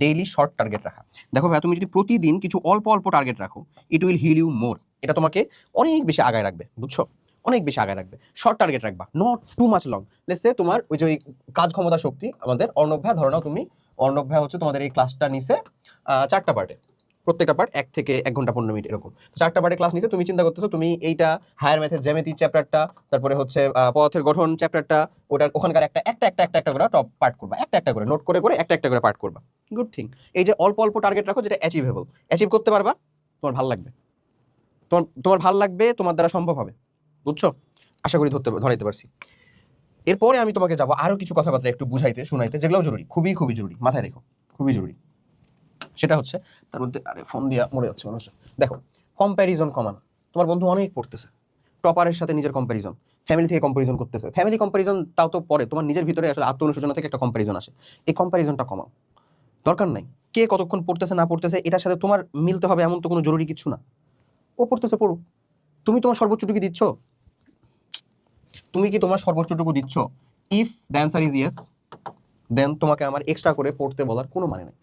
Daily short target রাখা। দেখো ভাই, তুমি যদি প্রতিদিন কিছু অল্প অল্প টার্গেট রাখো, it will heal you more. এটা তোমাকে অনেক বেশি আগায় রাখবে, বুঝছো? অনেক বেশি আগায় রাখবে। শর্ট টার্গেট রাখবা, not too much long. Let's say তোমার ওই যে কাজ ক্ষমতা শক্তি আমাদের অর্ণব ভাই, ধরে নাও তুমি অর্ণব ভাই হচ্ছে তোমাদের এই ক্লাসটা নিছে 4টা পার্টে, প্রত্যেকটা পার্ট 1 থেকে 1 ঘন্টা 15 মিনিট এরকম 4টা পার্টে ক্লাস নিছে। তুমি চিন্তা করতেছো তুমি এইটা হায়ার ম্যাথের জ্যামিতি চ্যাপ্টারটা, তারপরে হচ্ছে পদার্থের গঠন চ্যাপ্টারটা, ওটার ওখানকার একটা করে টপ পার্ট করবা, একটা করে নোট করে একটা করে পার্ট করবা। Good thing. এই যে অল্প অল্প টার্গেট রাখো, যেটা অ্যাচিভেবল, অ্যাচিভ করতে পারবা, তোমার ভালো লাগবে, তোমার ভালো লাগবে, তোমার দ্বারা সম্ভব হবে, বুঝছো? আশা করি ধরাইতে পারছি। এরপরে আমি তোমাকে যাবো আরো কিছু কথাবার্তা একটু বুঝাইতে শোনাইতে, যেগুলো জরুরি, খুবই খুবই জরুরি, মাথায় রেখো, খুবই জরুরি। সেটা হচ্ছে তার মধ্যে, আরে ফোন দিয়া মরে যাচ্ছে মনে হচ্ছে। দেখো, কম্প্যারিজন কমানো। তোমার বন্ধু অনেক পড়তেছে, টপারের সাথে নিজের কম্প্যারিজন, ফ্যামিলি থেকে কম্প্যারিজন করতেছে। ফ্যামিলি কম্প্যারিজন তাও তো পরে, তোমার নিজের ভিতরে আসলে আত্ম অনুশোচনা থেকে একটা কম্প্যারিজন আসে। এই কম্প্যারিজনটা কমাও, দরকার নাই কে কতক্ষণ পড়তেছে না পড়তেছে এটার সাথে তোমার মিলতে হবে এমন তো কোনো জরুরি কিছু না। ও পড়তেছে পড়ুক, তুমি তোমার সর্বোচ্চটুকু দিচ্ছ? তুমি কি তোমার সর্বোচ্চটুকু দিচ্ছ? If the answer is yes, then তোমাকে আমার এক্সট্রা করে পড়তে বলার কোনো মানে নেই।